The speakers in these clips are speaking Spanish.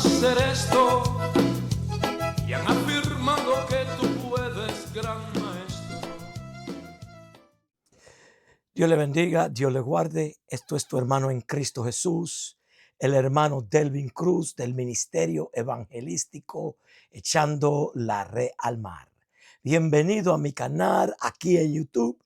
hacer esto y han afirmado que tú puedes, gran maestro. Dios le bendiga, Dios le guarde. Esto es tu hermano en Cristo Jesús, el hermano Delvin Cruz del Ministerio Evangelístico Echando la Red al Mar. Bienvenido a mi canal aquí en YouTube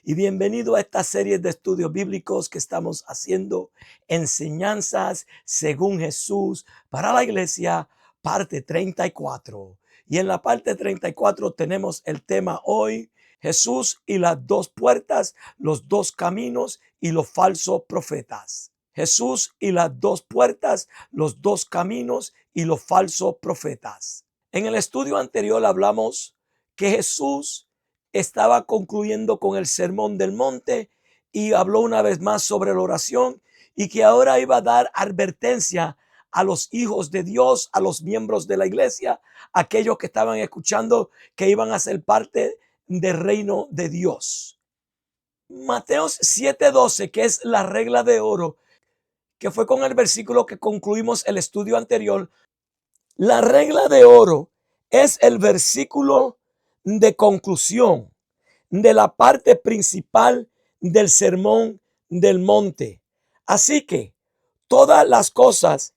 y bienvenido a esta serie de estudios bíblicos que estamos haciendo, Enseñanzas según Jesús para la Iglesia, parte 34. Y en la parte 34 tenemos el tema hoy: Jesús y las dos puertas, los dos caminos y los falsos profetas. Jesús y las dos puertas, los dos caminos y los falsos profetas. En el estudio anterior hablamos que Jesús estaba concluyendo con el Sermón del Monte y habló una vez más sobre la oración y que ahora iba a dar advertencia a los hijos de Dios, a los miembros de la iglesia, aquellos que estaban escuchando que iban a ser parte del reino de Dios. Mateo 7:12, que es la regla de oro, que fue con el versículo que concluimos el estudio anterior. La regla de oro es el versículo de conclusión de la parte principal del Sermón del Monte. Así que todas las cosas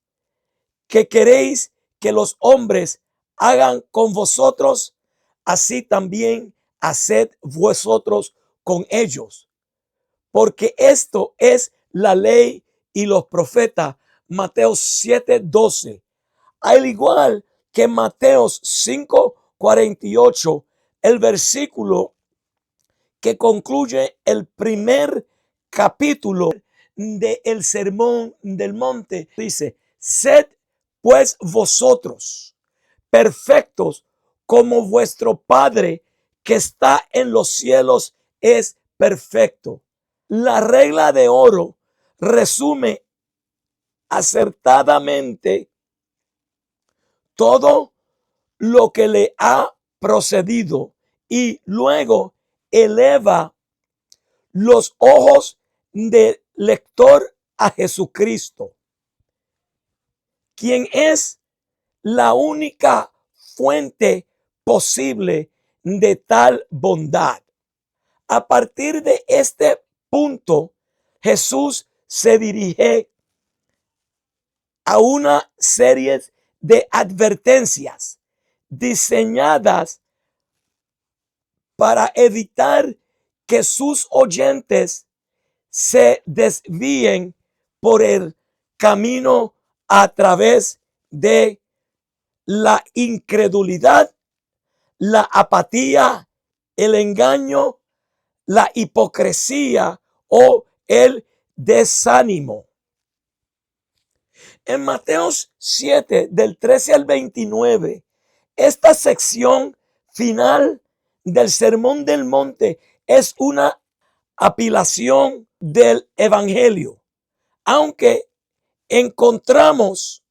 que queréis que los hombres hagan con vosotros, así también haced vosotros con ellos, porque esto es la ley y los profetas. Mateo 7:12. Al igual que Mateo 5:48, el versículo que concluye el primer capítulo del Sermón del Monte, dice: sed pues vosotros perfectos como vuestro Padre que está en los cielos es perfecto. La regla de oro resume acertadamente todo lo que le ha procedido y luego eleva los ojos del lector a Jesucristo, quien es la única fuente posible de tal bondad. A partir de este punto, Jesús se dirige a una serie de advertencias diseñadas para evitar que sus oyentes se desvíen por el camino a través de la incredulidad, la apatía, el engaño, la hipocresía o el desánimo. En Mateo 7, del 13 al 29, esta sección final del Sermón del Monte es una apilación del Evangelio, aunque encontramos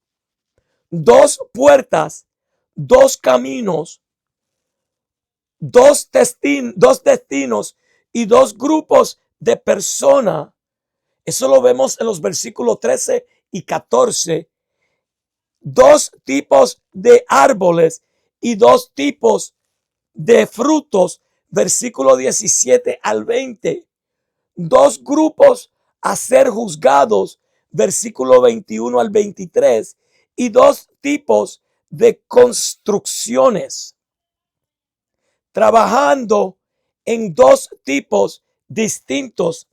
dos puertas, dos caminos, dos destinos y dos grupos de personas. Eso lo vemos en los versículos 13 y 14. Dos tipos de árboles y dos tipos de frutos, versículo 17 al 20. Dos grupos a ser juzgados, versículo 21 al 23. Y dos tipos de construcciones, trabajando en dos tipos distintos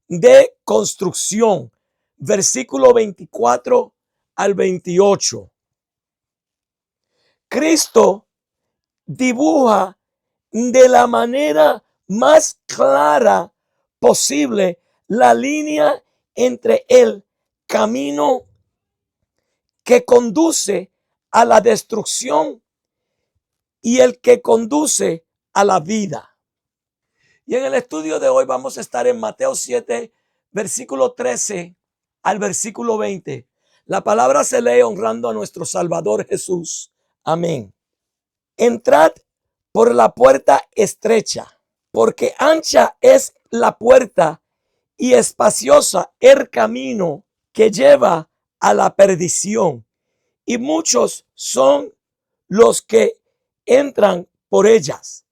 de construcción, versículo 24 al 28. Cristo dibuja de la manera más clara posible la línea entre el camino que conduce a la destrucción y el que conduce a la vida. Y en el estudio de hoy vamos a estar en Mateo 7, versículo 13 al versículo 20. La palabra se lee honrando a nuestro Salvador Jesús. Amén. Entrad por la puerta estrecha, porque ancha es la puerta y espaciosa el camino que lleva a la perdición, y muchos son los que entran por ellas,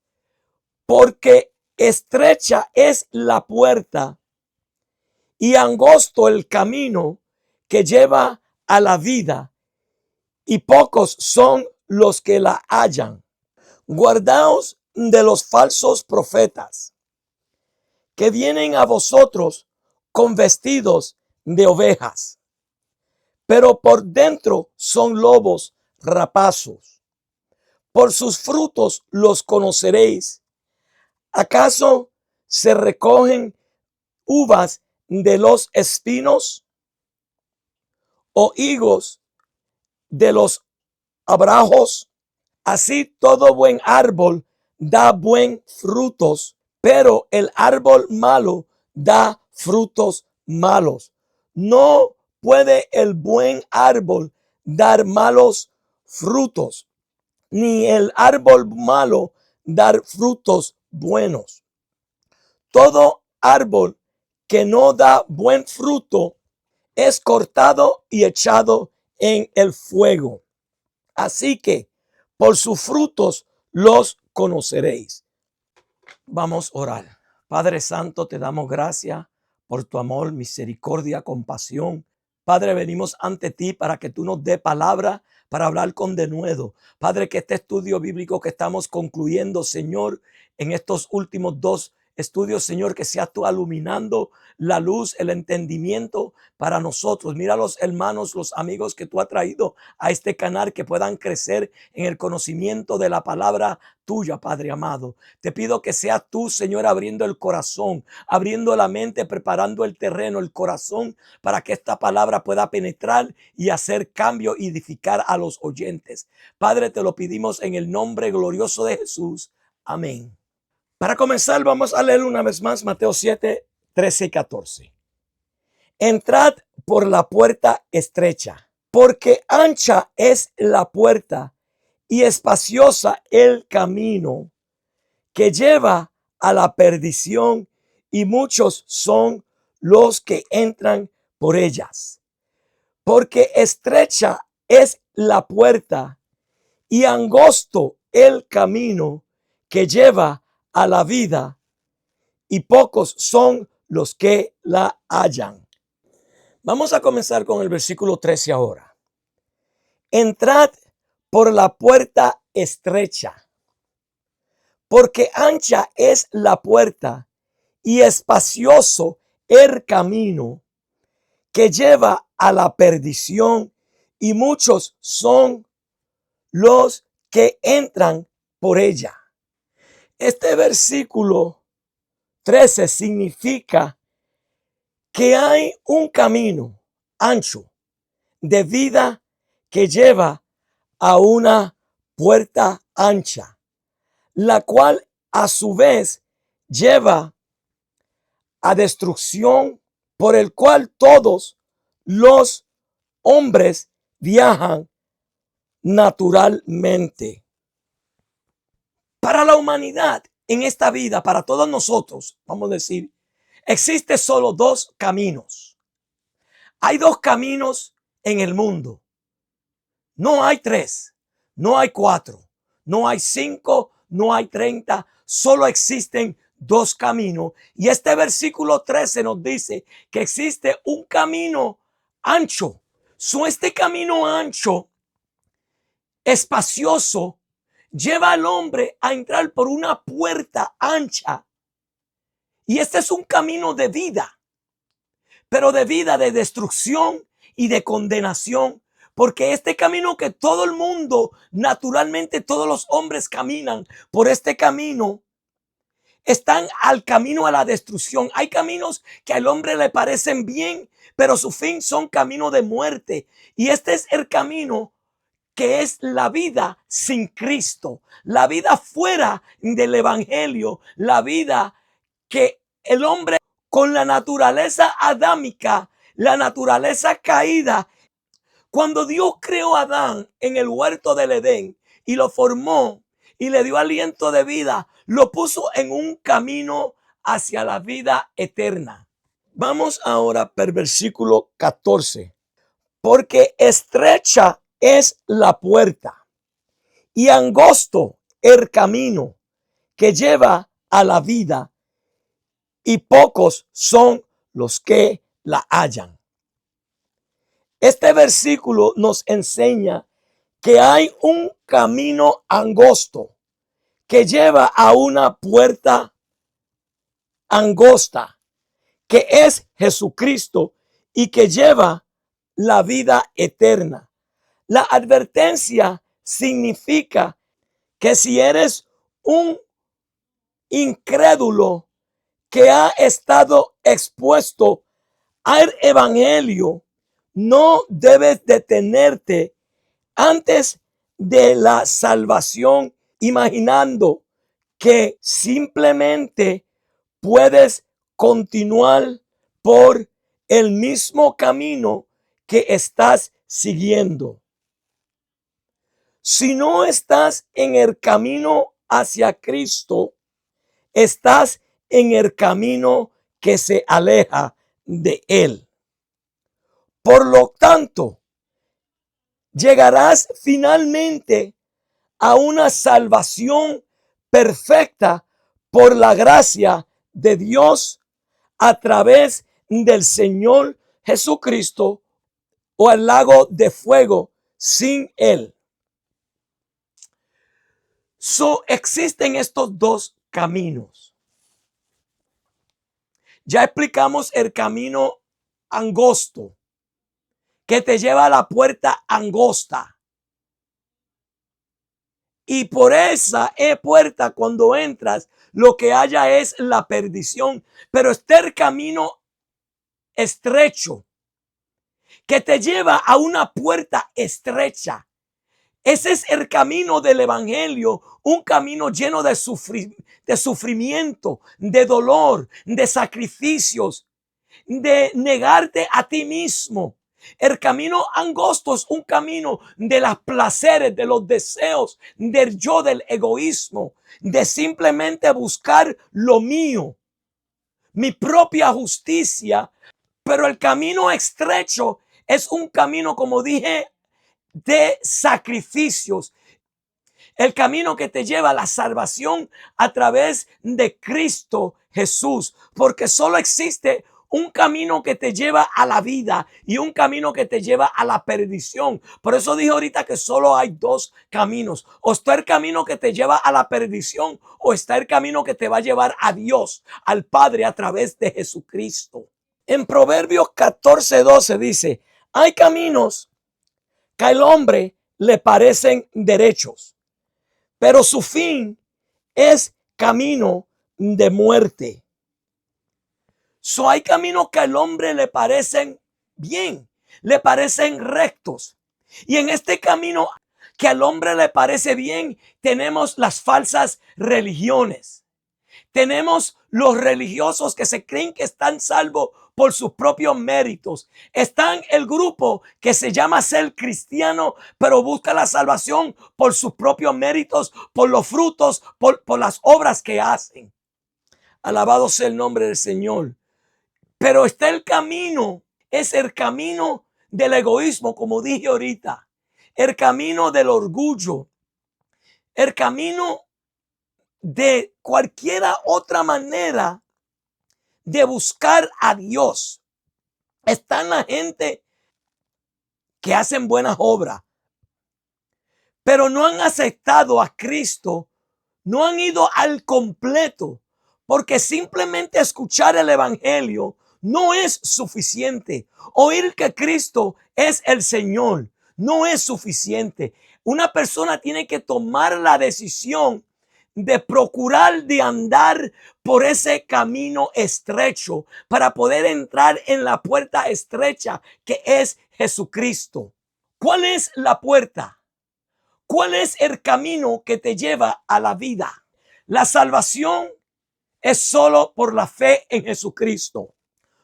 porque estrecha es la puerta y angosto el camino que lleva a la vida, y pocos son los que la hallan. Guardaos de los falsos profetas, que vienen a vosotros con vestidos de ovejas, pero por dentro son lobos rapazos. Por sus frutos los conoceréis. ¿Acaso se recogen uvas de los espinos o higos de los abrajos? Así todo buen árbol da buen frutos, pero el árbol malo da frutos malos. No puede el buen árbol dar malos frutos, ni el árbol malo dar frutos buenos. Todo árbol que no da buen fruto es cortado y echado en el fuego. Así que por sus frutos los conoceréis. Vamos a orar. Padre Santo, te damos gracias por tu amor, misericordia, compasión. Padre, venimos ante ti para que tú nos dé palabra para hablar con denuedo. Padre, que este estudio bíblico que estamos concluyendo, Señor, en estos últimos 2 estudios, Señor, que seas tú iluminando la luz, el entendimiento para nosotros. Mira los hermanos, los amigos que tú has traído a este canal, que puedan crecer en el conocimiento de la palabra tuya, Padre amado. Te pido que seas tú, Señor, abriendo el corazón, abriendo la mente, preparando el terreno, el corazón, para que esta palabra pueda penetrar y hacer cambio y edificar a los oyentes. Padre, te lo pedimos en el nombre glorioso de Jesús. Amén. Para comenzar, vamos a leer una vez más Mateo 7, 13 y 14. Entrad por la puerta estrecha, porque ancha es la puerta y espaciosa el camino que lleva a la perdición, y muchos son los que entran por ellas. Porque estrecha es la puerta y angosto el camino que lleva a la vida, y pocos son los que la hallan. Vamos a comenzar con el versículo 13 ahora. Entrad por la puerta estrecha, porque ancha es la puerta y espacioso el camino que lleva a la perdición, y muchos son los que entran por ella. Este versículo 13 significa que hay un camino ancho de vida que lleva a una puerta ancha, la cual a su vez lleva a destrucción, por el cual todos los hombres viajan naturalmente. Para la humanidad en esta vida, para todos nosotros, vamos a decir, existe solo 2 caminos. Hay 2 caminos en el mundo. No hay 3, no hay 4, no hay 5, no hay 30, solo existen 2 caminos. Y este versículo 13 nos dice que existe un camino ancho. Este camino ancho, espacioso, lleva al hombre a entrar por una puerta ancha. Y este es un camino de vida, pero de vida de destrucción y de condenación. Porque este camino que todo el mundo, naturalmente todos los hombres caminan por este camino, están al camino a la destrucción. Hay caminos que al hombre le parecen bien, pero su fin son caminos de muerte. Y este es el camino que es la vida sin Cristo, la vida fuera del evangelio, la vida que el hombre con la naturaleza adámica, la naturaleza caída. Cuando Dios creó a Adán en el huerto del Edén y lo formó y le dio aliento de vida, lo puso en un camino hacia la vida eterna. Vamos ahora al versículo 14. Porque estrecha es la puerta y angosto el camino que lleva a la vida, y pocos son los que la hallan. Este versículo nos enseña que hay un camino angosto que lleva a una puerta angosta, que es Jesucristo y que lleva la vida eterna. La advertencia significa que si eres un incrédulo que ha estado expuesto al evangelio, no debes detenerte antes de la salvación imaginando que simplemente puedes continuar por el mismo camino que estás siguiendo. Si no estás en el camino hacia Cristo, estás en el camino que se aleja de Él. Por lo tanto, llegarás finalmente a una salvación perfecta por la gracia de Dios a través del Señor Jesucristo, o al lago de fuego sin Él. Existen estos dos caminos. Ya explicamos el camino angosto, que te lleva a la puerta angosta. Y por esa puerta, cuando entras, lo que haya es la perdición. Pero está el camino estrecho, que te lleva a una puerta estrecha. Ese es el camino del evangelio, un camino lleno de sufrimiento, de dolor, de sacrificios, de negarte a ti mismo. El camino angosto es un camino de los placeres, de los deseos, del yo, del egoísmo, de simplemente buscar lo mío, mi propia justicia. Pero el camino estrecho es un camino, como dije, de sacrificios. El camino que te lleva a la salvación a través de Cristo Jesús. Porque solo existe un camino que te lleva a la vida y un camino que te lleva a la perdición. Por eso dije ahorita que solo hay dos caminos. O está el camino que te lleva a la perdición, o está el camino que te va a llevar a Dios, al Padre, a través de Jesucristo. En Proverbios 14:12 dice: hay caminos que al hombre le parecen derechos, pero su fin es camino de muerte. Hay caminos que al hombre le parecen bien, le parecen rectos. Y en este camino que al hombre le parece bien, tenemos las falsas religiones. Tenemos los religiosos que se creen que están salvos por sus propios méritos. Están el grupo que se llama ser cristiano, pero busca la salvación por sus propios méritos, por los frutos, por las obras que hacen. Alabado sea el nombre del Señor. Pero está el camino, es el camino del egoísmo, como dije ahorita. El camino del orgullo. El camino de cualquier otra manera de buscar a Dios. Están la gente que hacen buenas obras, pero no han aceptado a Cristo, no han ido al completo, porque simplemente escuchar el evangelio no es suficiente. Oír que Cristo es el Señor no es suficiente. Una persona tiene que tomar la decisión de procurar de andar por ese camino estrecho para poder entrar en la puerta estrecha que es Jesucristo. ¿Cuál es la puerta? ¿Cuál es el camino que te lleva a la vida? La salvación es solo por la fe en Jesucristo.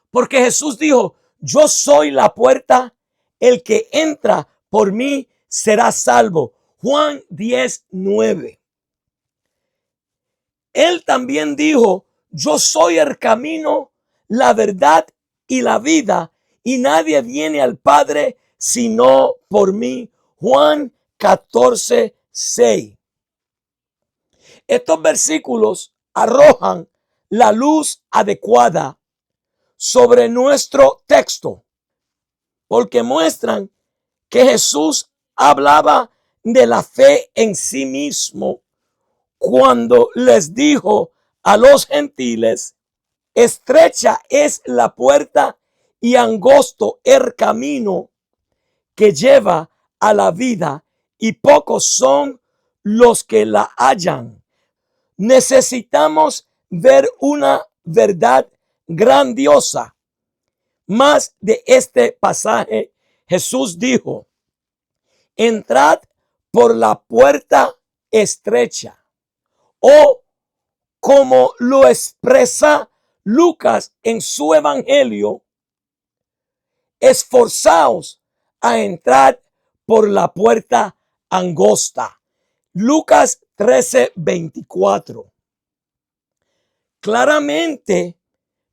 Porque Jesús dijo: yo soy la puerta, el que entra por mí será salvo. Juan 10:9. Él también dijo: yo soy el camino, la verdad y la vida, y nadie viene al Padre sino por mí. Juan 14:6. Estos versículos arrojan la luz adecuada sobre nuestro texto, porque muestran que Jesús hablaba de la fe en sí mismo cuando les dijo a los gentiles: estrecha es la puerta y angosto el camino que lleva a la vida, y pocos son los que la hallan. Necesitamos ver una verdad grandiosa más de este pasaje. Jesús dijo: entrad por la puerta estrecha, o como lo expresa Lucas en su evangelio, esforzaos a entrar por la puerta angosta. Lucas 13:24. Claramente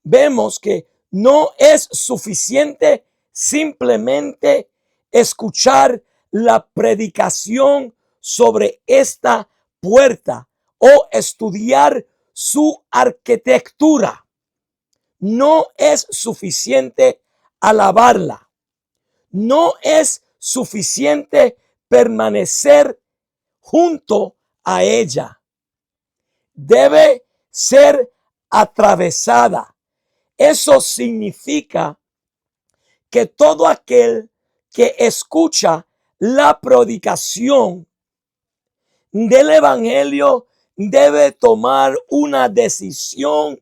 vemos que no es suficiente simplemente escuchar la predicación sobre esta puerta o estudiar su arquitectura. No es suficiente alabarla. No es suficiente permanecer junto a ella. Debe ser atravesada. Eso significa que todo aquel que escucha la predicación del evangelio debe tomar una decisión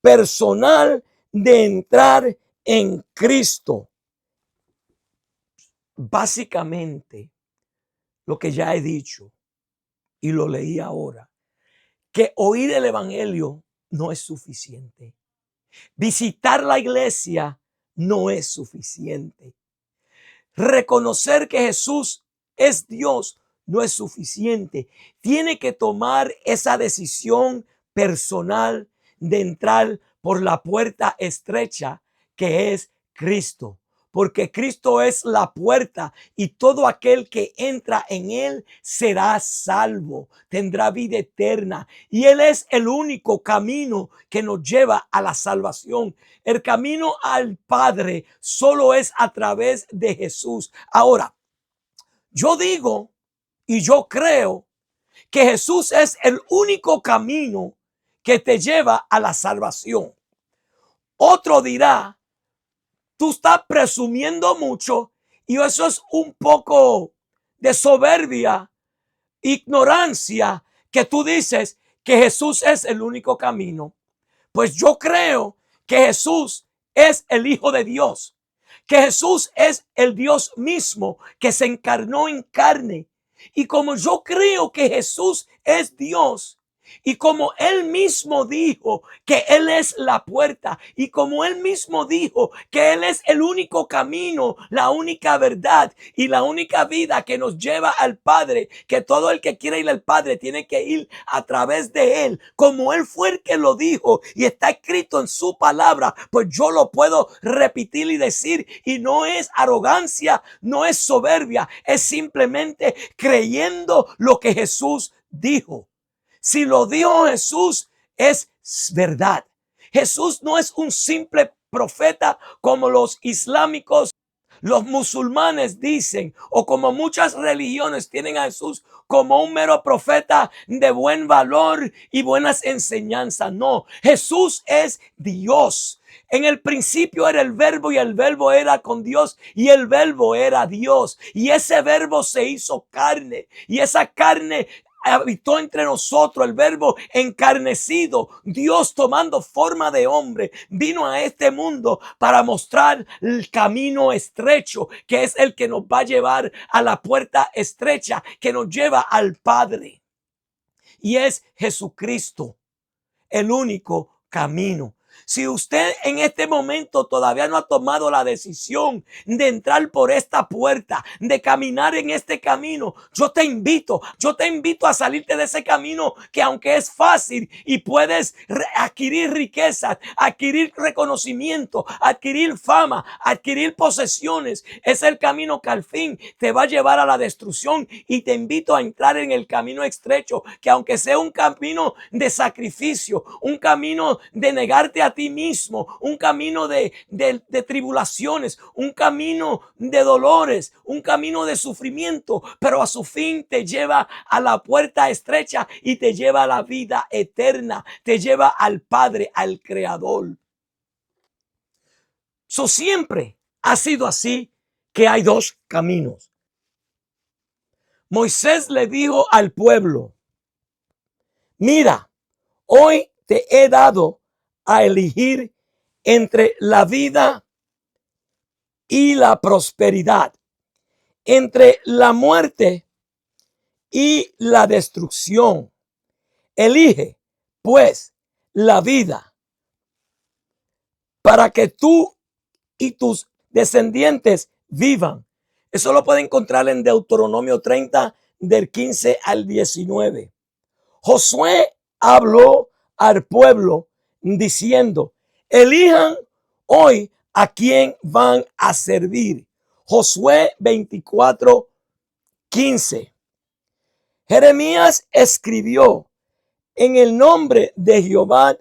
personal de entrar en Cristo. Básicamente, lo que ya he dicho y lo leí ahora, que oír el evangelio no es suficiente. Visitar la iglesia no es suficiente. Reconocer que Jesús es Dios no es suficiente. Tiene que tomar esa decisión personal de entrar por la puerta estrecha que es Cristo. Porque Cristo es la puerta y todo aquel que entra en él será salvo, tendrá vida eterna. Y él es el único camino que nos lleva a la salvación. El camino al Padre solo es a través de Jesús. Ahora, yo digo y yo creo que Jesús es el único camino que te lleva a la salvación. Otro dirá: tú estás presumiendo mucho y eso es un poco de soberbia, ignorancia, que tú dices que Jesús es el único camino. Pues yo creo que Jesús es el Hijo de Dios, que Jesús es el Dios mismo que se encarnó en carne. Y como yo creo que Jesús es Dios, y como él mismo dijo que él es la puerta, y como él mismo dijo que él es el único camino, la única verdad y la única vida que nos lleva al Padre, que todo el que quiere ir al Padre tiene que ir a través de él, como él fue el que lo dijo y está escrito en su palabra, pues yo lo puedo repetir y decir, y no es arrogancia, no es soberbia, es simplemente creyendo lo que Jesús dijo. Si lo dijo Jesús, es verdad. Jesús no es un simple profeta como los islámicos, los musulmanes dicen, o como muchas religiones tienen a Jesús como un mero profeta de buen valor y buenas enseñanzas. No, Jesús es Dios. En el principio era el verbo y el verbo era con Dios y el verbo era Dios. Y ese verbo se hizo carne y esa carne habitó entre nosotros, el verbo encarnecido, Dios tomando forma de hombre, vino a este mundo para mostrar el camino estrecho, que es el que nos va a llevar a la puerta estrecha, que nos lleva al Padre. Y es Jesucristo, el único camino. Si usted en este momento todavía no ha tomado la decisión de entrar por esta puerta, de caminar en este camino, yo te invito a salirte de ese camino que aunque es fácil y puedes adquirir riquezas, adquirir reconocimiento, adquirir fama, adquirir posesiones, es el camino que al fin te va a llevar a la destrucción. Y te invito a entrar en el camino estrecho, que aunque sea un camino de sacrificio, un camino de negarte a ti mismo, un camino de tribulaciones, un camino de dolores, un camino de sufrimiento, pero a su fin te lleva a la puerta estrecha y te lleva a la vida eterna, te lleva al Padre, al Creador. Siempre ha sido así, que hay dos caminos. Moisés le dijo al pueblo: mira, hoy te he dado a elegir entre la vida y la prosperidad, entre la muerte y la destrucción. Elige, pues, la vida, para que tú y tus descendientes vivan. Eso lo puede encontrar en Deuteronomio 30, del 15 al 19. Josué habló al pueblo diciendo: elijan hoy a quién van a servir. Josué 24, 15. Jeremías escribió: en el nombre de Jehová,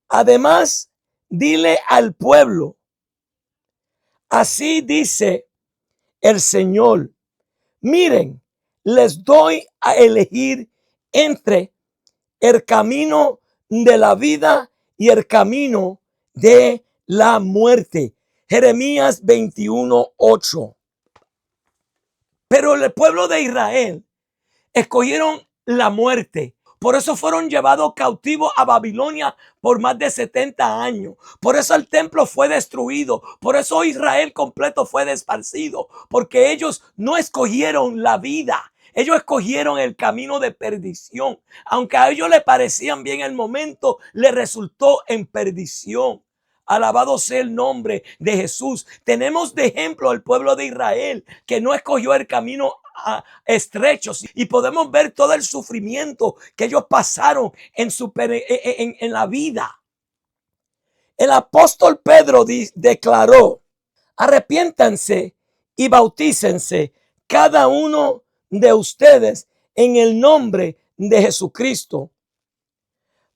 además, dile al pueblo: así dice el Señor, miren, les doy a elegir entre el camino de la vida y el camino de la muerte. Jeremías 21:8. Pero el pueblo de Israel escogieron la muerte. Por eso fueron llevados cautivos a Babilonia por más de 70 años. Por eso el templo fue destruido. Por eso Israel completo fue desparcido. Porque ellos no escogieron la vida. Ellos escogieron el camino de perdición. Aunque a ellos les parecían bien el momento, les resultó en perdición. Alabado sea el nombre de Jesús. Tenemos de ejemplo al pueblo de Israel, que no escogió el camino estrechos, y podemos ver todo el sufrimiento que ellos pasaron en la vida. El apóstol Pedro declaró: arrepiéntanse y bautícense cada uno de ustedes en el nombre de Jesucristo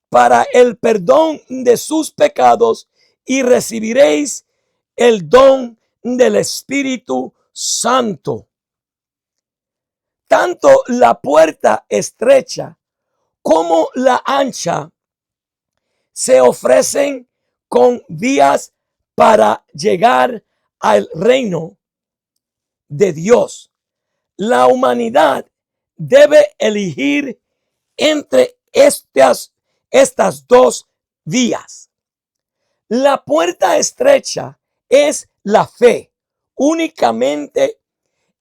para el perdón de sus pecados y recibiréis el don del Espíritu Santo. Tanto la puerta estrecha como la ancha se ofrecen con vías para llegar al reino de Dios. La humanidad debe elegir entre estas dos vías. La puerta estrecha es la fe únicamente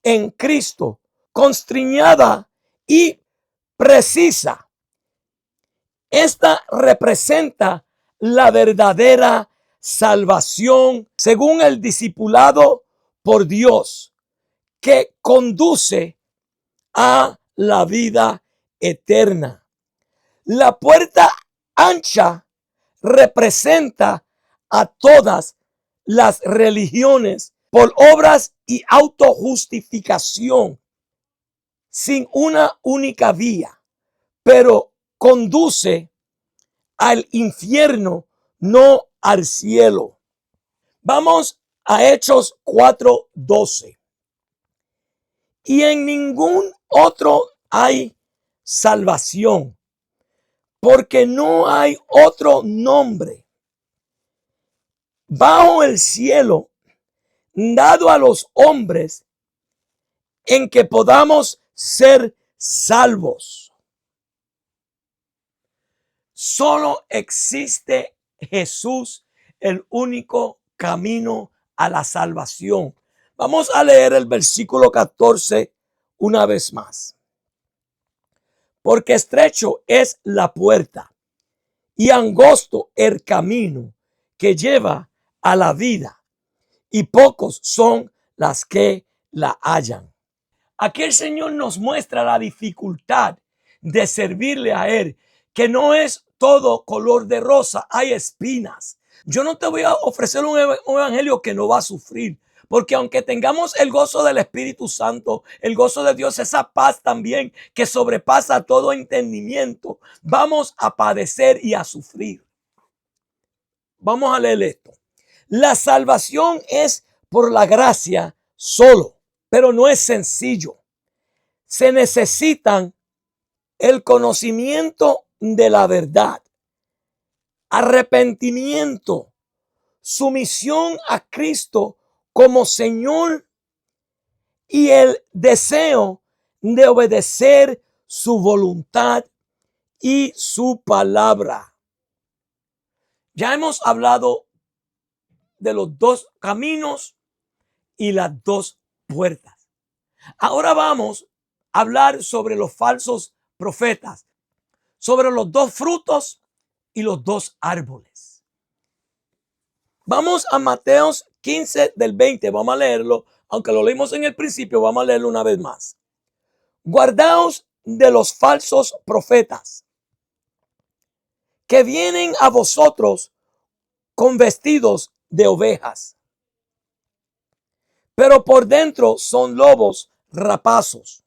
en Cristo, constriñada y precisa. Esta representa la verdadera salvación según el discipulado por Dios, que conduce a la vida eterna. La puerta ancha representa a todas las religiones por obras y autojustificación, sin una única vía, pero conduce al infierno, no al cielo. Vamos a Hechos 4:12. Y en ningún otro hay salvación, porque no hay otro nombre bajo el cielo dado a los hombres en que podamos ser salvos. Solo existe Jesús, el único camino a la salvación. Vamos a leer el versículo 14 una vez más. Porque estrecho es la puerta y angosto el camino que lleva a la vida, y pocos son las que la hallan. Aquí el Señor nos muestra la dificultad de servirle a Él, que no es todo color de rosa, hay espinas. Yo no te voy a ofrecer un evangelio que no va a sufrir, porque aunque tengamos el gozo del Espíritu Santo, el gozo de Dios, esa paz también que sobrepasa todo entendimiento, vamos a padecer y a sufrir. Vamos a leer esto. La salvación es por la gracia solo, pero no es sencillo. Se necesitan el conocimiento de la verdad, arrepentimiento, sumisión a Cristo como Señor y el deseo de obedecer su voluntad y su palabra. Ya hemos hablado de los dos caminos y las dos puertas. Ahora vamos a hablar sobre los falsos profetas, sobre los dos frutos y los dos árboles. Vamos a Mateos 15 del 20, vamos a leerlo, aunque lo leímos en el principio, vamos a leerlo una vez más. Guardaos de los falsos profetas, que vienen a vosotros con vestidos de ovejas, pero por dentro son lobos rapazos.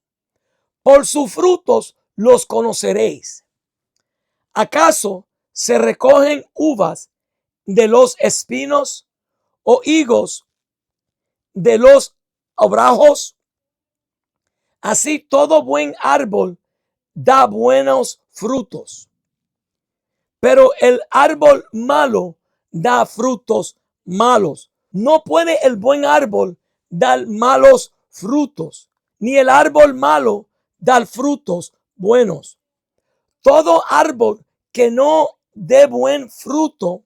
Por sus frutos los conoceréis. ¿Acaso se recogen uvas de los espinos o higos de los abrojos? Así todo buen árbol da buenos frutos, pero el árbol malo da frutos malos. No puede el buen árbol dar malos frutos, ni el árbol malo dar frutos buenos. Todo árbol que no dé buen fruto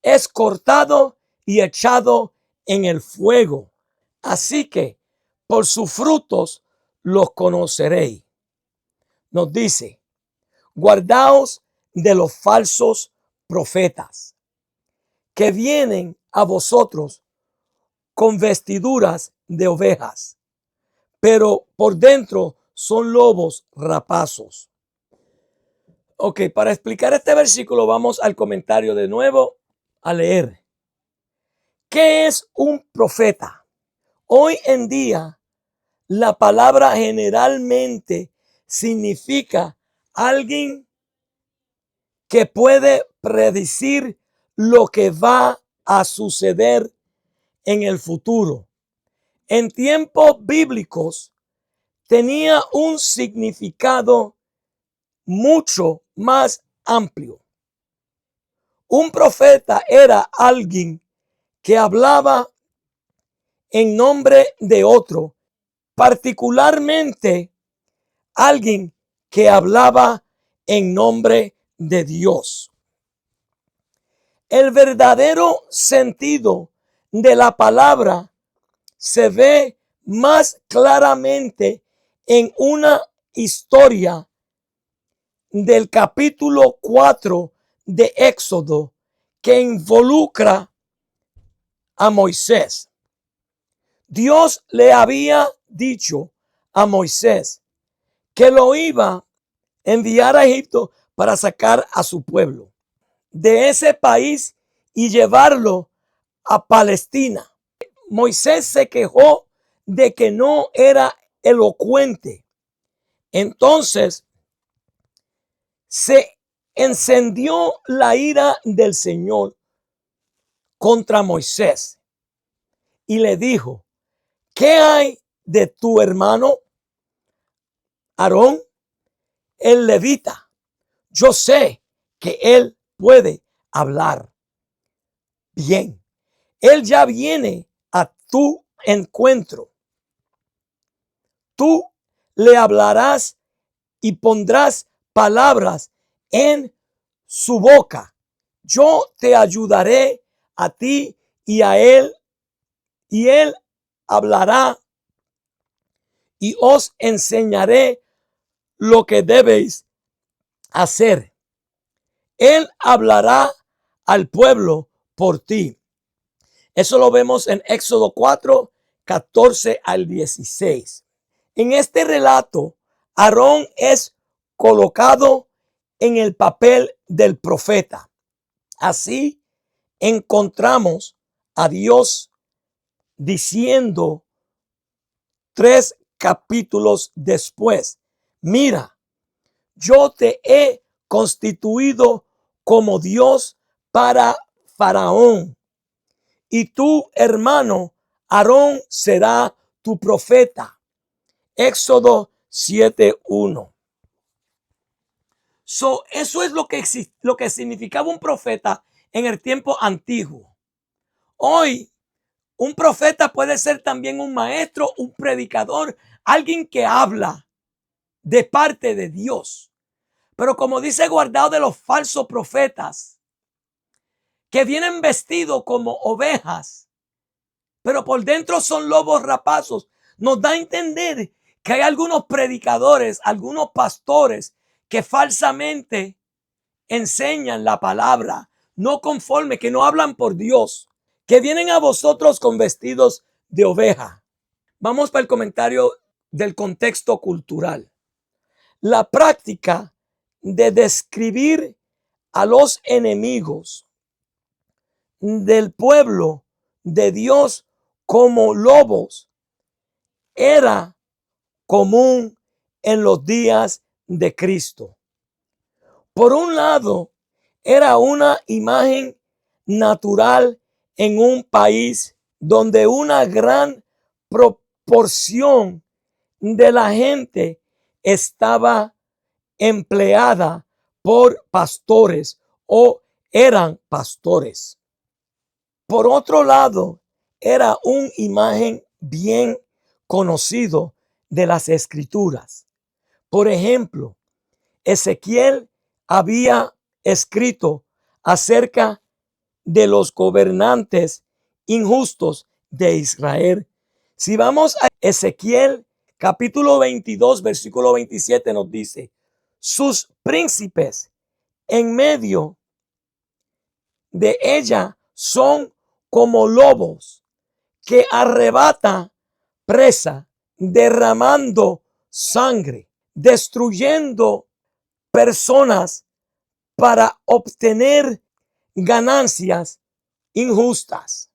es cortado y echado en el fuego. Así que por sus frutos los conoceréis. Nos dice, guardaos de los falsos profetas, que vienen a vosotros con vestiduras de ovejas, pero por dentro son lobos rapazos. Ok, para explicar este versículo vamos al comentario de nuevo a leer. ¿Qué es un profeta? Hoy en día, la palabra generalmente significa alguien que puede predecir lo que va a suceder en el futuro. En tiempos bíblicos tenía un significado mucho más amplio. Un profeta era alguien que hablaba en nombre de otro, particularmente alguien que hablaba en nombre de Dios. El verdadero sentido de la palabra se ve más claramente en una historia del capítulo 4 de Éxodo que involucra a Moisés. Dios le había dicho a Moisés que lo iba a enviar a Egipto para sacar a su pueblo de ese país y llevarlo a Palestina. Moisés se quejó de que no era elocuente. Entonces se encendió la ira del Señor contra Moisés y le dijo, ¿qué hay de tu hermano Aarón, el levita? Yo sé que él puede hablar bien. Él ya viene a tu encuentro. Tú le hablarás y pondrás palabras en su boca. Yo te ayudaré a ti y a él, y él hablará y os enseñaré lo que debéis hacer. Él hablará al pueblo por ti. Eso lo vemos en Éxodo 4, 14 al 16. En este relato, Aarón es colocado en el papel del profeta. Así encontramos a Dios diciendo 3 capítulos después: mira, yo te he constituido como Dios para Faraón, y tu hermano Aarón será tu profeta. Éxodo 7:1. Eso es lo que significaba un profeta en el tiempo antiguo. Hoy, un profeta puede ser también un maestro, un predicador, alguien que habla de parte de Dios. Pero como dice, guardado de los falsos profetas, que vienen vestidos como ovejas, pero por dentro son lobos rapazos. Nos da a entender que hay algunos predicadores, algunos pastores que falsamente enseñan la palabra, no conforme, que no hablan por Dios, que vienen a vosotros con vestidos de oveja. Vamos para el comentario del contexto cultural. La práctica de describir a los enemigos del pueblo de Dios como lobos era común en los días de Cristo. Por un lado, era una imagen natural en un país donde una gran proporción de la gente estaba empleada por pastores o eran pastores. Por otro lado, era una imagen bien conocido de las escrituras. Por ejemplo, Ezequiel había escrito acerca de los gobernantes injustos de Israel. Si vamos a Ezequiel capítulo 22, versículo 27, nos dice: sus príncipes en medio de ella son como lobos que arrebata presa, derramando sangre, destruyendo personas para obtener ganancias injustas.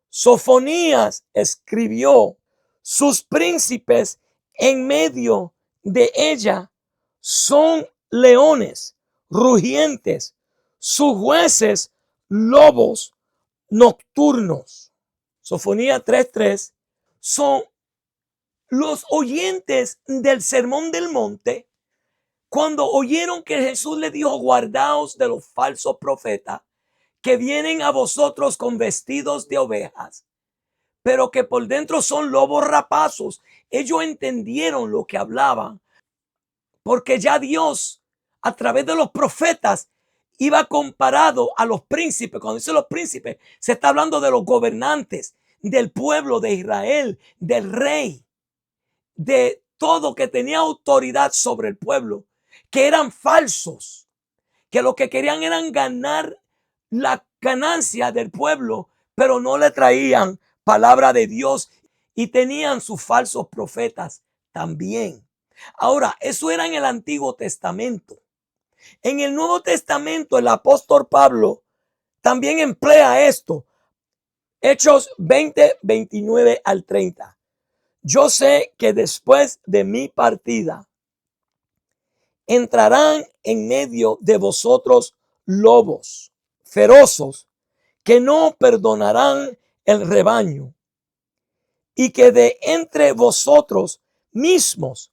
Sofonías escribió: sus príncipes en medio de ella son leones rugientes, sus jueces lobos nocturnos. Sofonía 3:3. Son los oyentes del Sermón del Monte, cuando oyeron que Jesús le dijo: guardaos de los falsos profetas, que vienen a vosotros con vestidos de ovejas, pero que por dentro son lobos rapazos. Ellos entendieron lo que hablaban, porque ya Dios, a través de los profetas, iba comparado a los príncipes. Cuando dice los príncipes, se está hablando de los gobernantes, del pueblo de Israel, del rey, de todo que tenía autoridad sobre el pueblo, que eran falsos, que lo que querían eran ganar la ganancia del pueblo, pero no le traían palabra de Dios, y tenían sus falsos profetas también. Ahora, eso era en el Antiguo Testamento. En el Nuevo Testamento, el apóstol Pablo también emplea esto. Hechos 20, 29 al 30. Yo sé que después de mi partida entrarán en medio de vosotros lobos feroces que no perdonarán el rebaño, y que de entre vosotros mismos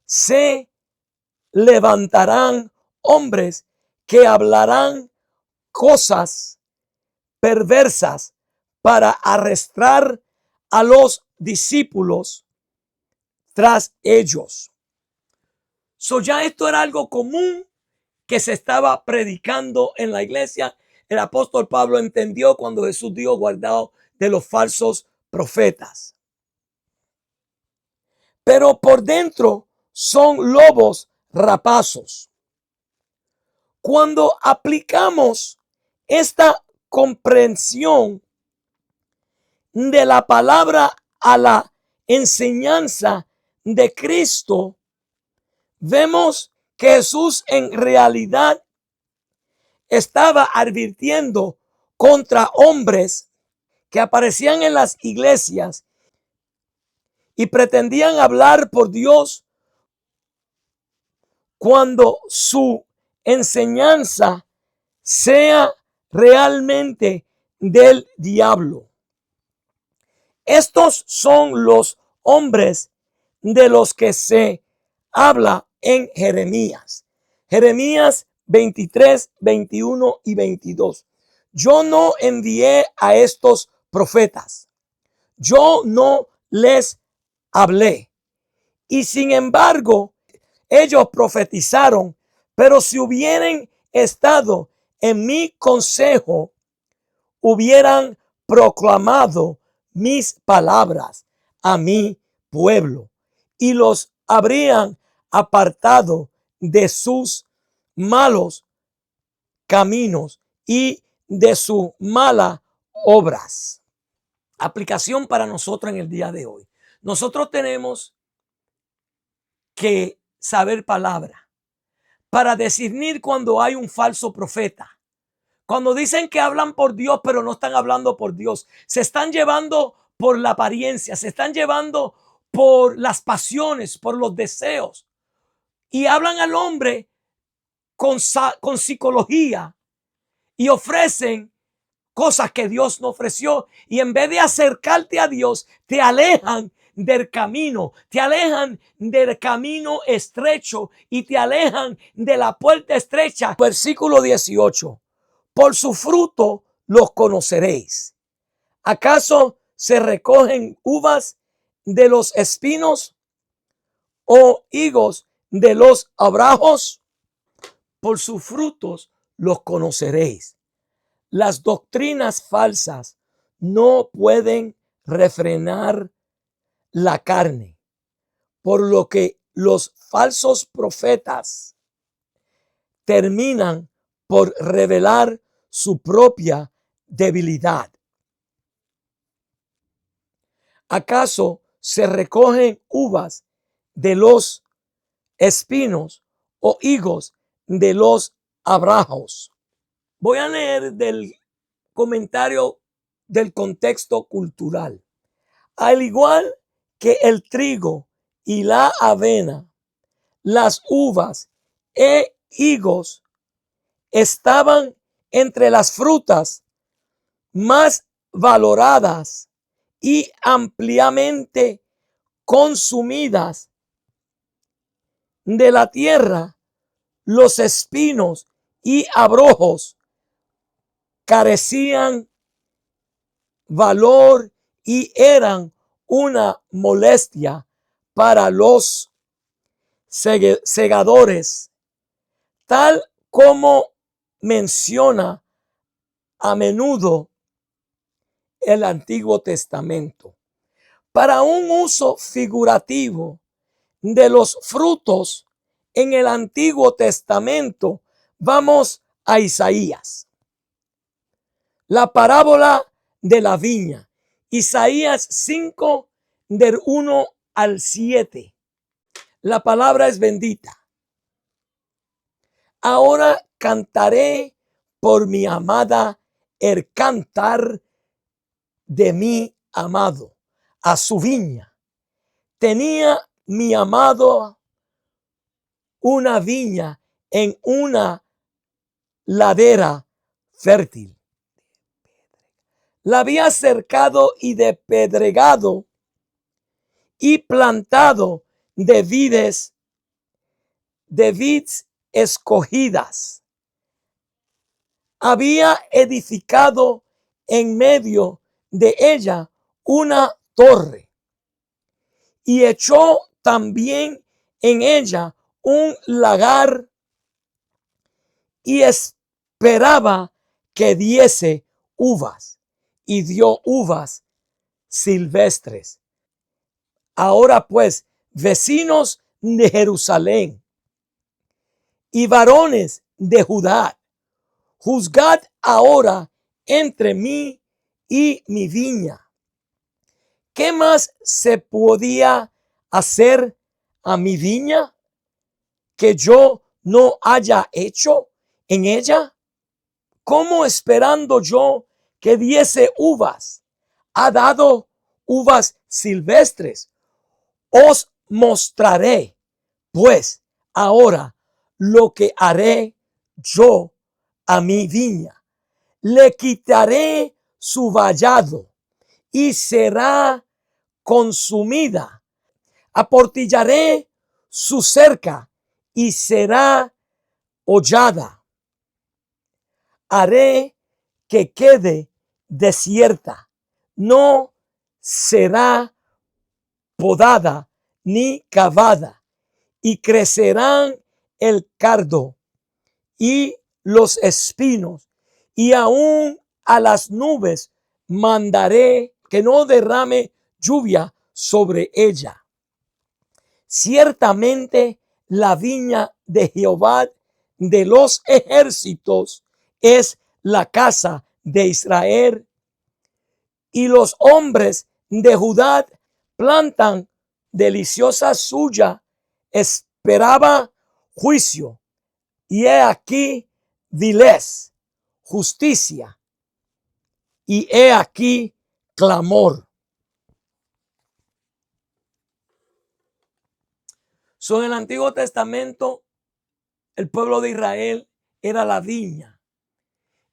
se levantarán hombres que hablarán cosas perversas para arrastrar a los discípulos tras ellos. Ya esto era algo común que se estaba predicando en la iglesia. El apóstol Pablo entendió cuando Jesús dijo: guardado de los falsos profetas. Pero por dentro son lobos rapazos. Cuando aplicamos Esta comprensión de la palabra a la enseñanza de Cristo, vemos que Jesús en realidad estaba advirtiendo contra hombres que aparecían en las iglesias y pretendían hablar por Dios cuando su enseñanza sea realmente del diablo. Estos son los hombres de los que se habla en Jeremías. Jeremías 23, 21 y 22. Yo no envié a estos profetas. Yo no les hablé. Y sin embargo, ellos profetizaron, pero si hubieran estado en mi consejo, hubieran proclamado mis palabras a mi pueblo y los habrían apartado de sus malos caminos y de sus malas obras. Aplicación para nosotros en el día de hoy. Nosotros tenemos que saber palabra para discernir cuando hay un falso profeta. Cuando dicen que hablan por Dios, pero no están hablando por Dios. Se están llevando por la apariencia, se están llevando por las pasiones, por los deseos. Y hablan al hombre con psicología y ofrecen cosas que Dios no ofreció. Y en vez de acercarte a Dios, te alejan del camino, te alejan del camino estrecho y te alejan de la puerta estrecha. Versículo 18. Por su fruto los conoceréis. ¿Acaso se recogen uvas de los espinos o higos de los abrojos? Por sus frutos los conoceréis. Las doctrinas falsas no pueden refrenar la carne, por lo que los falsos profetas terminan por revelar su propia debilidad. ¿Acaso se recogen uvas de los espinos o higos de los abrojos? Voy a leer del comentario del contexto cultural. Al igual que el trigo y la avena, las uvas e higos estaban entre las frutas más valoradas y ampliamente consumidas de la tierra. Los espinos y abrojos carecían valor y eran una molestia para los segadores, tal como menciona a menudo el Antiguo Testamento. Para un uso figurativo de los frutos en el Antiguo Testamento, vamos a Isaías. La parábola de la viña. Isaías 5, del 1 al 7. La palabra es bendita. Ahora cantaré por mi amada el cantar de mi amado a su viña. Tenía mi amado una viña en una ladera fértil. La había cercado y despedregado y plantado de vides escogidas. Había edificado en medio de ella una torre y echó también en ella un lagar y esperaba que diese uvas, y dio uvas silvestres. Ahora pues, vecinos de Jerusalén y varones de Judá, juzgad ahora entre mí y mi viña. ¿Qué más se podía hacer a mi viña que yo no haya hecho en ella? ¿Cómo esperando yo que diese uvas, ha dado uvas silvestres? Os mostraré, pues, ahora lo que haré yo a mi viña. Le quitaré su vallado y será consumida. Aportillaré su cerca y será hollada. Haré que quede desierta. No será podada ni cavada. Y crecerán el cardo y los espinos. Y aún a las nubes mandaré que no derrame lluvia sobre ella. Ciertamente la viña de Jehová de los ejércitos es la casa de Israel, y los hombres de Judá plantan deliciosa suya. Esperaba juicio, y he aquí vilez, justicia, y he aquí clamor. En el Antiguo Testamento, el pueblo de Israel era la viña,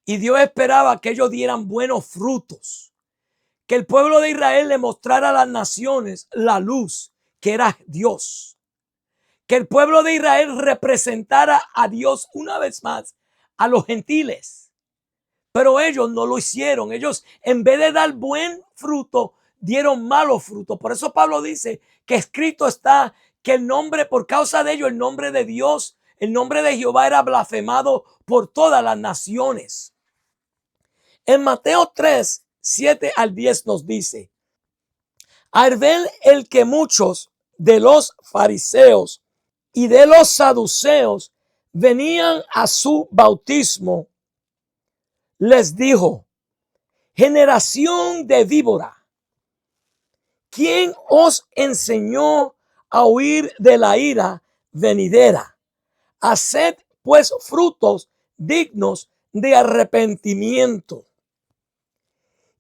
y Dios esperaba que ellos dieran buenos frutos, que el pueblo de Israel le mostrara a las naciones la luz que era Dios, que el pueblo de Israel representara a Dios una vez más a los gentiles. Pero ellos no lo hicieron. Ellos, en vez de dar buen fruto, dieron malos frutos. Por eso Pablo dice que escrito está que el nombre, por causa de ello, el nombre de Dios, el nombre de Jehová era blasfemado por todas las naciones. En Mateo 3, 7 al 10 nos dice: al ver el que muchos de los fariseos y de los saduceos venían a su bautismo, les dijo: generación de víbora, ¿quién os enseñó a huir de la ira venidera? Haced pues frutos dignos de arrepentimiento.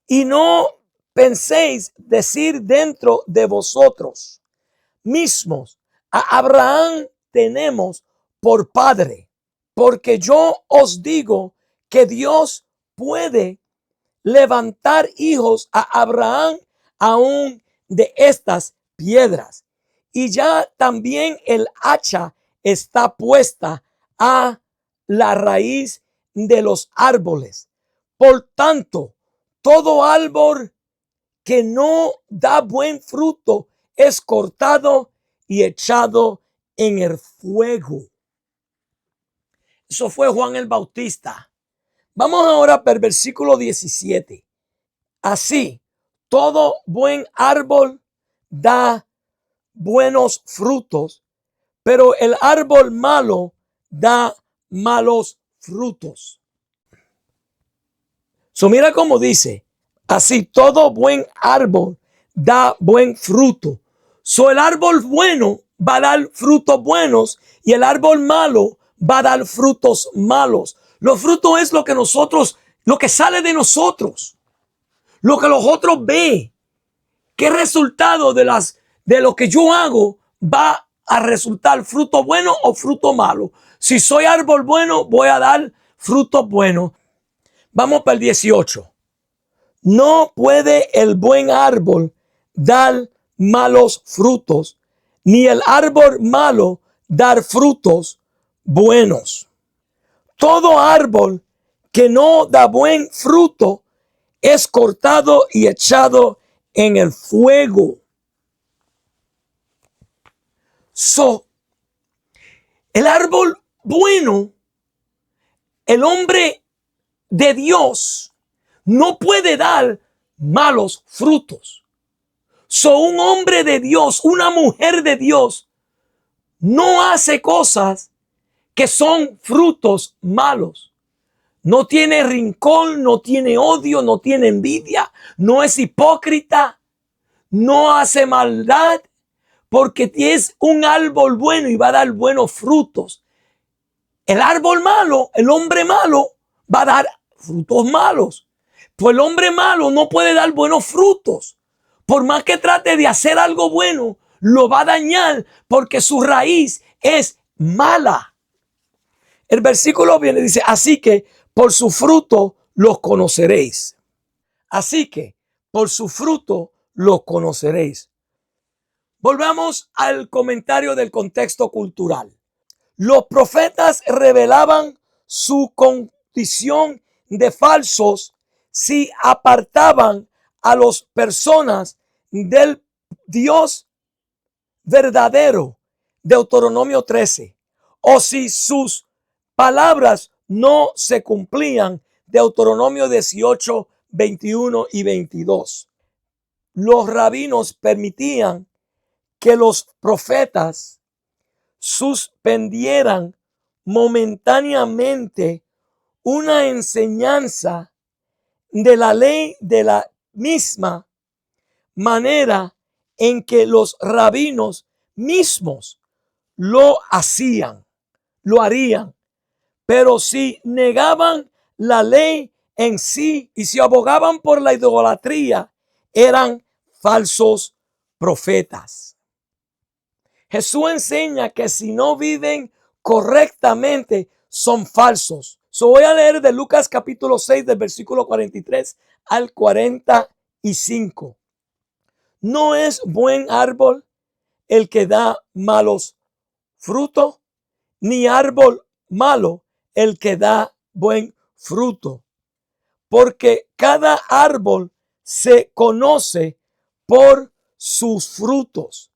Y no penséis decir dentro de vosotros mismos: a Abraham tenemos por padre. Porque yo os digo que Dios puede levantar hijos a Abraham aún de estas piedras. Y ya también el hacha está puesta a la raíz de los árboles. Por tanto, todo árbol que no da buen fruto es cortado y echado en el fuego. Eso fue Juan el Bautista. Vamos ahora para el versículo 17. Así, todo buen árbol da buenos frutos, pero el árbol malo da malos frutos. Mira cómo dice: así todo buen árbol da buen fruto. El árbol bueno va a dar frutos buenos y el árbol malo va a dar frutos malos. Los frutos es lo que nosotros, lo que sale de nosotros, lo que los otros ven. ¿Qué resultado de lo que yo hago va a resultar fruto bueno o fruto malo? Si soy árbol bueno, voy a dar frutos buenos. Vamos para el 18. No puede el buen árbol dar malos frutos, ni el árbol malo dar frutos buenos. Todo árbol que no da buen fruto es cortado y echado en el fuego. El árbol bueno, el hombre de Dios, no puede dar malos frutos. Un hombre de Dios, una mujer de Dios, no hace cosas que son frutos malos. No tiene rincón, no tiene odio, no tiene envidia, no es hipócrita, no hace maldad, porque es un árbol bueno y va a dar buenos frutos. El árbol malo, el hombre malo, va a dar frutos malos. Pues el hombre malo no puede dar buenos frutos. Por más que trate de hacer algo bueno, lo va a dañar porque su raíz es mala. El versículo viene y dice, así que por su fruto los conoceréis. Así que por su fruto los conoceréis. Volvamos al comentario del contexto cultural. Los profetas revelaban su condición de falsos si apartaban a las personas del Dios verdadero, Deuteronomio 13, o si sus palabras no se cumplían, Deuteronomio 18, 21 y 22. Los rabinos permitían que los profetas suspendieran momentáneamente una enseñanza de la ley de la misma manera en que los rabinos mismos lo harían. Pero si negaban la ley en sí y si abogaban por la idolatría, eran falsos profetas. Jesús enseña que si no viven correctamente, son falsos. Voy a leer de Lucas capítulo 6, del versículo 43 al 45. No es buen árbol el que da malos frutos, ni árbol malo el que da buen fruto. Porque cada árbol se conoce por sus frutos.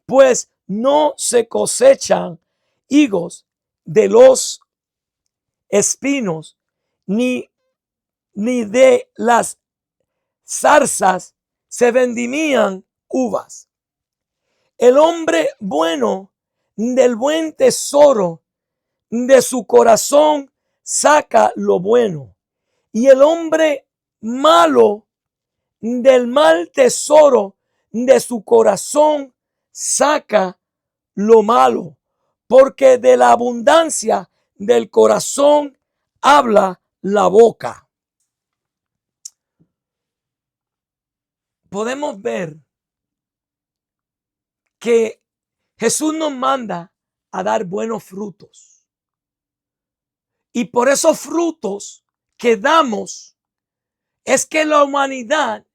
Pues no se cosechan higos de los espinos, ni de las zarzas se vendimían uvas. El hombre bueno del buen tesoro de su corazón saca lo bueno, y el hombre malo del mal tesoro de su corazón saca lo malo, porque de la abundancia del corazón habla la boca. Podemos ver que Jesús nos manda a dar buenos frutos. Y por esos frutos que damos es que la humanidad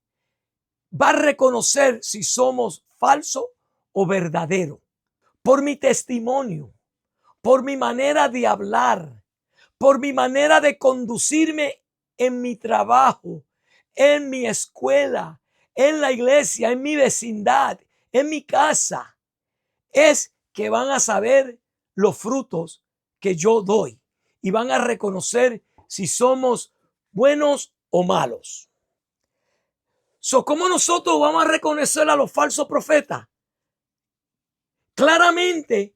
va a reconocer si somos falso o verdadero. Por mi testimonio, por mi manera de hablar, por mi manera de conducirme en mi trabajo, en mi escuela, en la iglesia, en mi vecindad, en mi casa, es que van a saber los frutos que yo doy y van a reconocer si somos buenos o malos. ¿Cómo nosotros vamos a reconocer a los falsos profetas? Claramente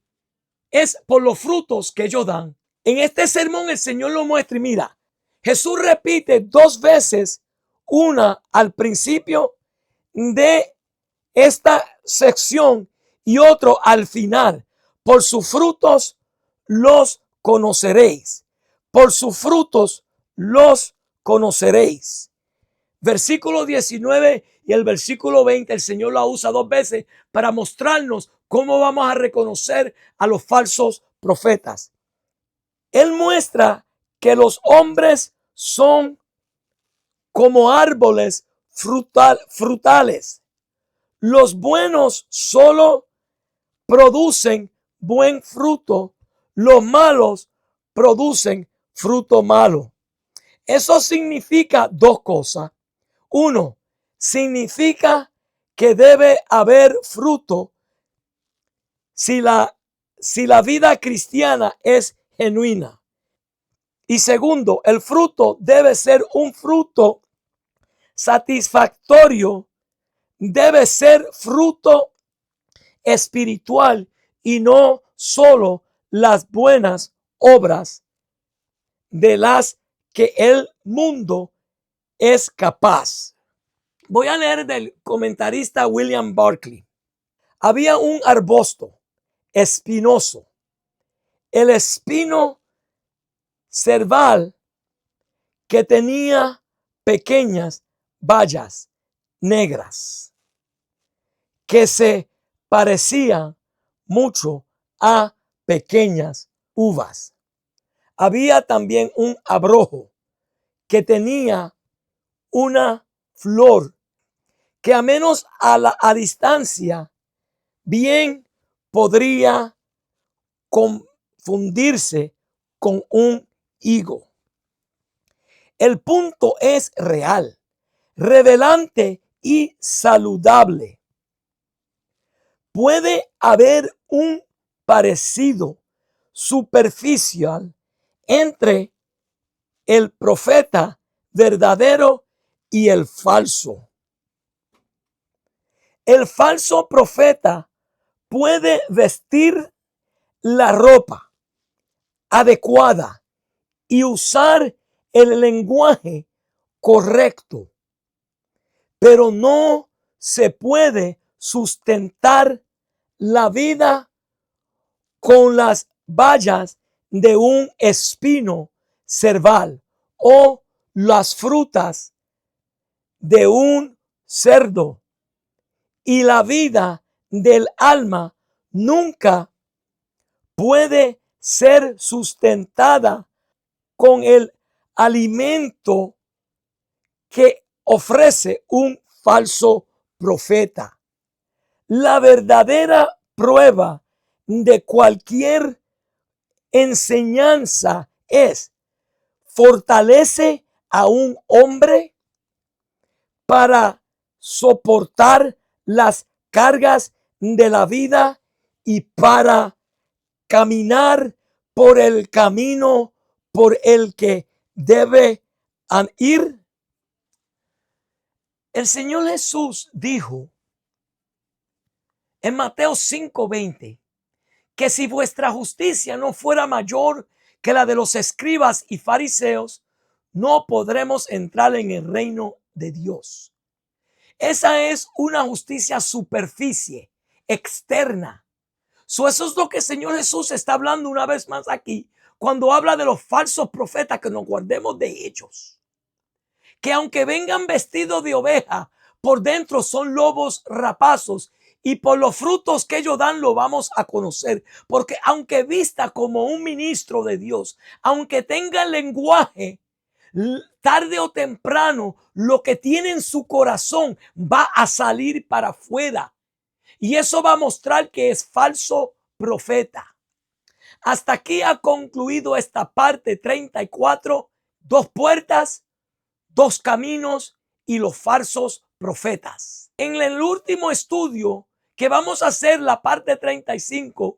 es por los frutos que ellos dan. En este sermón el Señor lo muestra y mira, Jesús repite 2 veces, una al principio de esta sección y otro al final. Por sus frutos los conoceréis. Por sus frutos los conoceréis. Versículo 19 y el versículo 20, el Señor la usa 2 veces para mostrarnos cómo vamos a reconocer a los falsos profetas. Él muestra que los hombres son como árboles frutales. Los buenos solo producen buen fruto, los malos producen fruto malo. Eso significa 2 cosas. 1, significa que debe haber fruto si la vida cristiana es genuina. Y segundo, el fruto debe ser un fruto satisfactorio, debe ser fruto espiritual y no solo las buenas obras de las que el mundo es capaz. Voy a leer del comentarista William Barclay. Había un arbusto espinoso. El espino cerval que tenía pequeñas bayas negras que se parecían mucho a pequeñas uvas. Había también un abrojo que tenía una flor que a menos a distancia bien podría confundirse con un higo. El punto es real, revelante y saludable. Puede haber un parecido superficial entre el profeta verdadero y el falso. El falso profeta puede vestir la ropa adecuada y usar el lenguaje correcto, pero no se puede sustentar la vida con las bayas de un espino cerval o las frutas de un cerdo, y la vida del alma nunca puede ser sustentada con el alimento que ofrece un falso profeta. La verdadera prueba de cualquier enseñanza es: ¿fortalece a un hombre para soportar las cargas de la vida y para caminar por el camino por el que debe ir? El Señor Jesús dijo en Mateo 5:20 que si vuestra justicia no fuera mayor que la de los escribas y fariseos, no podremos entrar en el reino de Dios. Esa es una justicia superficie, externa. Eso es lo que el Señor Jesús está hablando una vez más aquí, cuando habla de los falsos profetas, que nos guardemos de ellos. Que aunque vengan vestidos de oveja, por dentro son lobos rapazos, y por los frutos que ellos dan lo vamos a conocer. Porque aunque vista como un ministro de Dios, aunque tenga el lenguaje, tarde o temprano lo que tiene en su corazón va a salir para afuera. Y eso va a mostrar que es falso profeta. Hasta aquí ha concluido esta parte 34, 2 puertas, 2 caminos y los falsos profetas. En el último estudio que vamos a hacer, la parte 35,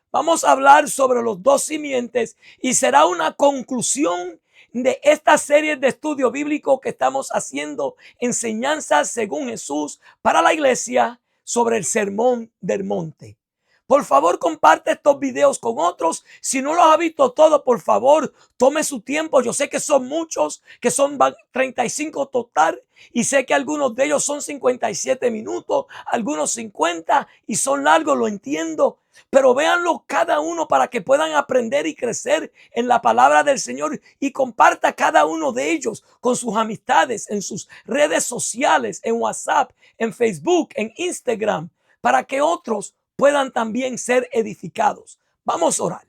vamos a hablar sobre los 2 simientes y será una conclusión de esta serie de estudio bíblico que estamos haciendo, enseñanzas según Jesús para la iglesia sobre el sermón del monte. Por favor, comparte estos videos con otros. Si no los ha visto todos, por favor, tome su tiempo. Yo sé que son muchos, que son 35 total. Y sé que algunos de ellos son 57 minutos, algunos 50 y son largos, lo entiendo. Pero véanlo cada uno para que puedan aprender y crecer en la palabra del Señor. Y comparta cada uno de ellos con sus amistades, en sus redes sociales, en WhatsApp, en Facebook, en Instagram, para que otros puedan también ser edificados. Vamos a orar.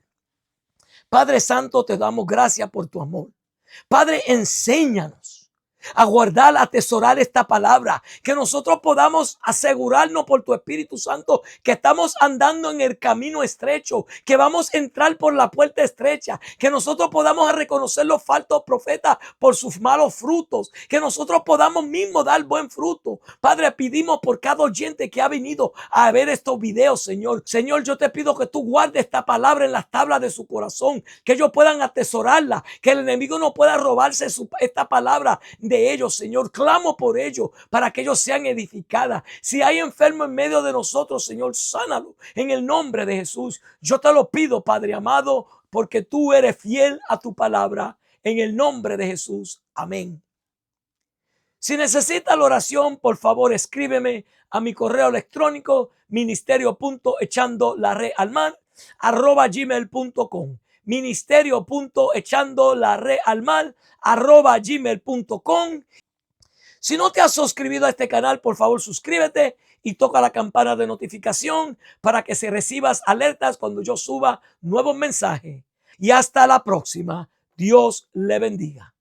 Padre Santo, te damos gracias por tu amor. Padre, enséñanos a guardar, a atesorar esta palabra, que nosotros podamos asegurarnos por tu Espíritu Santo que estamos andando en el camino estrecho, que vamos a entrar por la puerta estrecha, que nosotros podamos reconocer los falsos profetas por sus malos frutos, que nosotros podamos mismos dar buen fruto. Padre, pedimos por cada oyente que ha venido a ver estos videos, Señor. Señor, yo te pido que tú guardes esta palabra en las tablas de su corazón, que ellos puedan atesorarla, que el enemigo no pueda robarse esta palabra de ellos, Señor. Clamo por ellos para que ellos sean edificadas. Si hay enfermo en medio de nosotros, Señor, sánalo en el nombre de Jesús. Yo te lo pido, Padre amado, porque tú eres fiel a tu palabra. en el nombre de Jesús. Amén. Si necesita la oración, por favor escríbeme a mi correo electrónico ministerio.echandolaredalmar@gmail.com ministerio.echandolaredalmar@gmail.com. Si no te has suscribido a este canal, por favor suscríbete y toca la campana de notificación para que se recibas alertas cuando yo suba nuevos mensajes. Y hasta la próxima. Dios le bendiga.